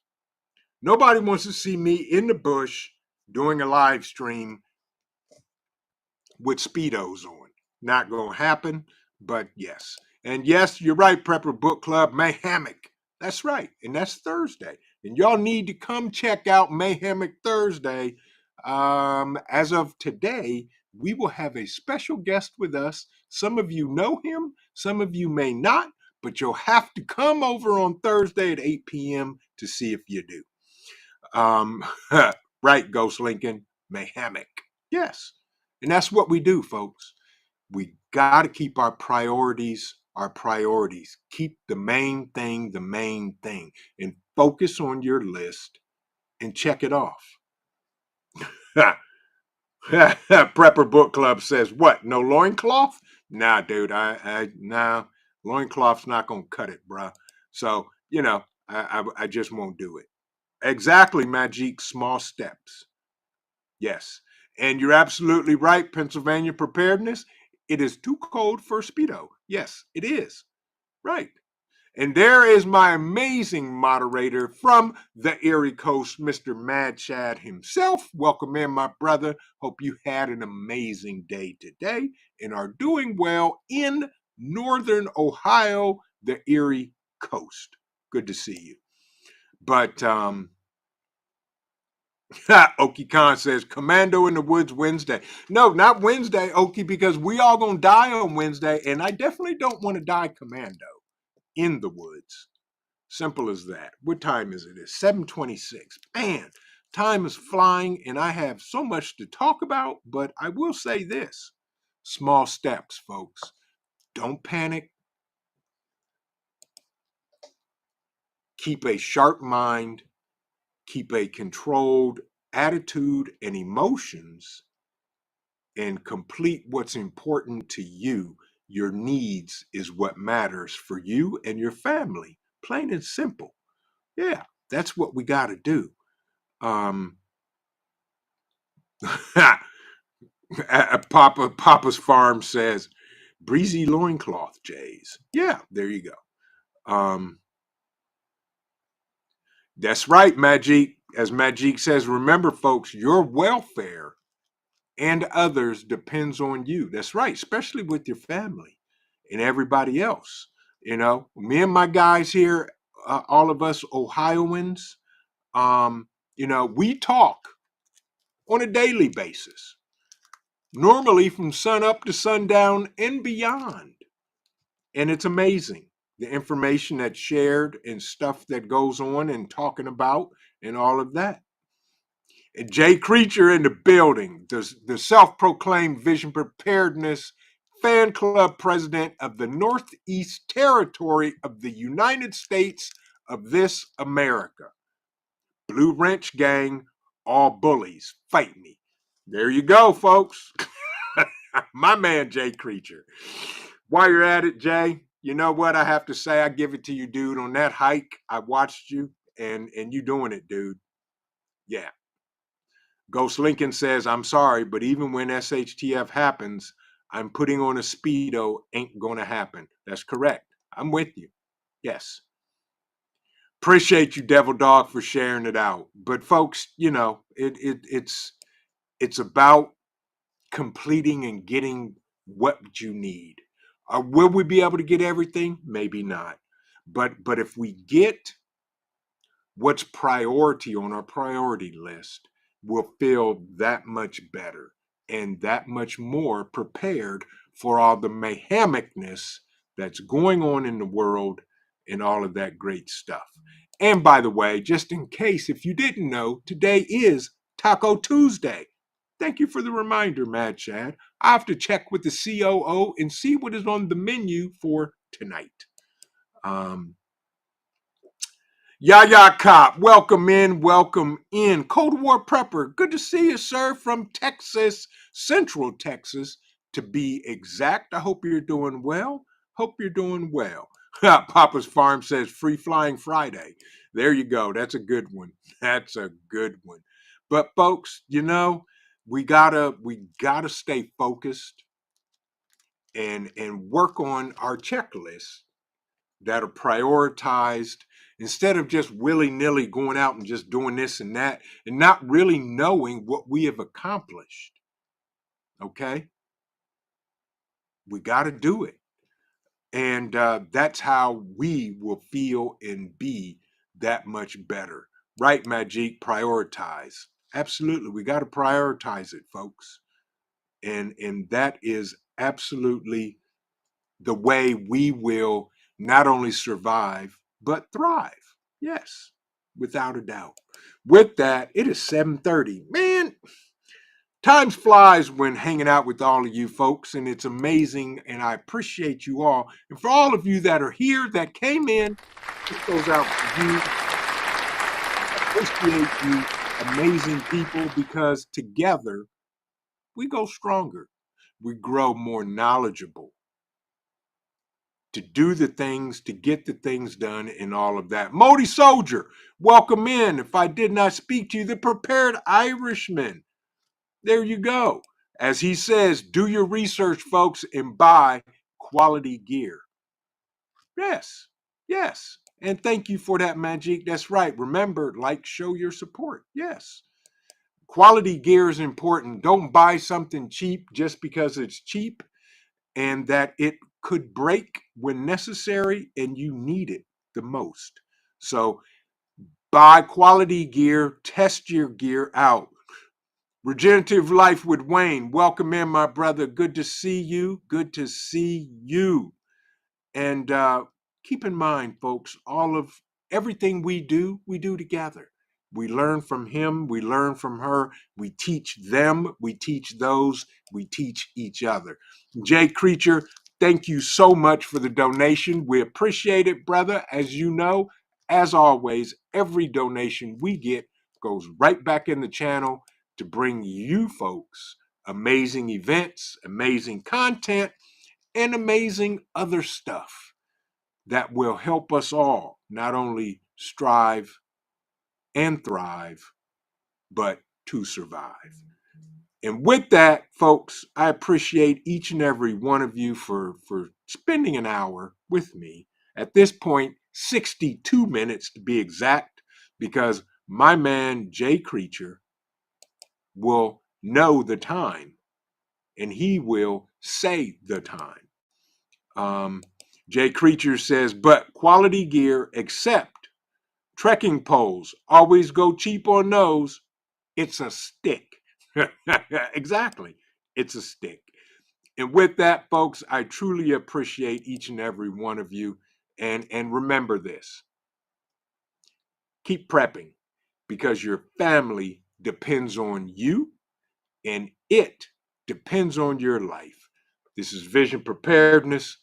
Nobody wants to see me in the bush doing a live stream with Speedos on. Not going to happen, but yes. And yes, you're right, Prepper Book Club, Mayhamic. That's right. And that's Thursday. And y'all need to come check out Mayhamic Thursday. As of today, we will have a special guest with us. Some of you know him, some of you may not, but you'll have to come over on Thursday at 8 p.m. to see if you do. Right, Ghost Lincoln, Mayhamic. Yes. And that's what we do, folks. We got to keep our priorities. Keep the main thing, and focus on your list and check it off. Prepper Book Club says, what? No loincloth? Nah, dude, nah, loincloth's not going to cut it, bruh. So, I just won't do it. Exactly, Magic, small steps. Yes. And you're absolutely right, Pennsylvania Preparedness. It is too cold for a Speedo. Yes, it is. Right. And there is my amazing moderator from the Erie Coast, Mr. Mad Chad himself. Welcome in, my brother. Hope you had an amazing day today and are doing well in Northern Ohio, the Erie Coast. Good to see you. But Okie Khan says, Commando in the Woods Wednesday. No, not Wednesday, Okie, because we all gonna die on Wednesday, and I definitely don't want to die commando in the woods. Simple as that. What time is it? It's 7:26. Man, time is flying and I have so much to talk about, but I will say this. Small steps, folks. Don't panic. Keep a sharp mind. Keep a controlled attitude and emotions, and complete what's important to you. Your needs is what matters for you and your family. Plain and simple. Yeah, that's what we got to do. Um, Papa's Farm says, breezy loincloth, Jays. Yeah, there you go. That's right, Magic. As Magic says, remember, folks, your welfare and others depends on you. That's right, especially with your family and everybody else. You know, me and my guys here, all of us Ohioans, we talk on a daily basis, normally from sun up to sundown and beyond. And it's amazing the information that's shared and stuff that goes on and talking about and all of that. And Jay Creature in the building, the self-proclaimed Vision Preparedness fan club president of the Northeast Territory of the United States of this America. Blue Wrench Gang, all bullies, fight me. There you go, folks. My man, Jay Creature. While you're at it, Jay, you know what I have to say? I give it to you, dude. On that hike, I watched you, and you doing it, dude. Yeah. Ghost Lincoln says, I'm sorry, but even when SHTF happens, I'm putting on a Speedo ain't gonna happen. That's correct. I'm with you. Yes. Appreciate you, Devil Dog, for sharing it out. But folks, it's about completing and getting what you need. Will we be able to get everything? Maybe not. But if we get what's priority on our priority list, we'll feel that much better and that much more prepared for all the mayhemicness that's going on in the world and all of that great stuff. And by the way, just in case if you didn't know, today is Taco Tuesday. Thank you for the reminder, Mad Chad. I have to check with the COO and see what is on the menu for tonight. Yaya Cop, welcome in, welcome in. Cold War Prepper, good to see you, sir, from Texas, Central Texas, to be exact. I hope you're doing well. Hope you're doing well. Papa's Farm says Free Flying Friday. There you go. That's a good one. That's a good one. But folks, we gotta stay focused and work on our checklist that are prioritized instead of just willy-nilly going out and just doing this and that and not really knowing what we have accomplished. Okay? We got to do it. And that's how we will feel and be that much better. Right, Magic? Prioritize. Absolutely. We got to prioritize it, folks. And that is absolutely the way we will not only survive, but thrive. Yes, without a doubt. With that, it is 7:30. Man, time flies when hanging out with all of you folks, and it's amazing, and I appreciate you all. And for all of you that are here, that came in, this goes out to you. I appreciate you, amazing people, because together we go stronger. We grow more knowledgeable to do the things, to get the things done, and all of that. Modi Soldier, welcome in. If I did not speak to you, the Prepared Irishman. There you go. As he says, do your research, folks, and buy quality gear. Yes, yes. And thank you for that, Magic. That's right. Remember, show your support. Yes. Quality gear is important. Don't buy something cheap just because it's cheap and that it could break when necessary and you need it the most. So buy quality gear, test your gear out. Regenerative Life with Wayne, welcome in, my brother. Good to see you. Good to see you. And keep in mind, folks, everything we do together. We learn from him, we learn from her, we teach them, we teach those, we teach each other. Jay Creature, thank you so much for the donation. We appreciate it, brother. As you know, as always, every donation we get goes right back in the channel to bring you folks amazing events, amazing content, and amazing other stuff that will help us all not only strive and thrive, but to survive. And with that, folks, I appreciate each and every one of you for spending an hour with me. At this point, 62 minutes to be exact, because my man, Jay Creature, will know the time and he will say the time. Jay Creature says, but quality gear except trekking poles. Always go cheap on those. It's a stick. Exactly. It's a stick. And with that, folks, I truly appreciate each and every one of you. And remember this. Keep prepping, because your family depends on you and it depends on your life. This is Vision Preparedness.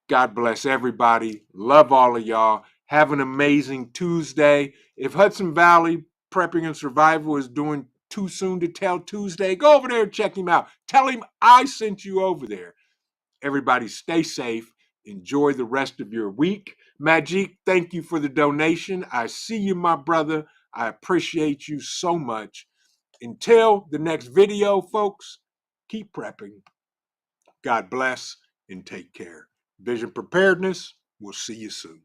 God bless everybody. Love all of y'all. Have an amazing Tuesday. If Hudson Valley Prepping and Survival is doing Too Soon to Tell Tuesday, go over there and check him out. Tell him I sent you over there. Everybody stay safe. Enjoy the rest of your week. Majik, thank you for the donation. I see you, my brother. I appreciate you so much. Until the next video, folks, keep prepping. God bless and take care. Vision Preparedness. We'll see you soon.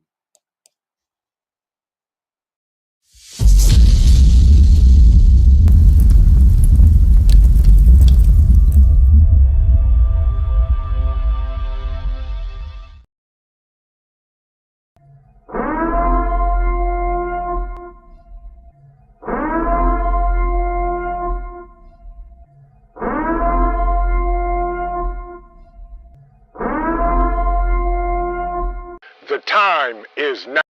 The time is now.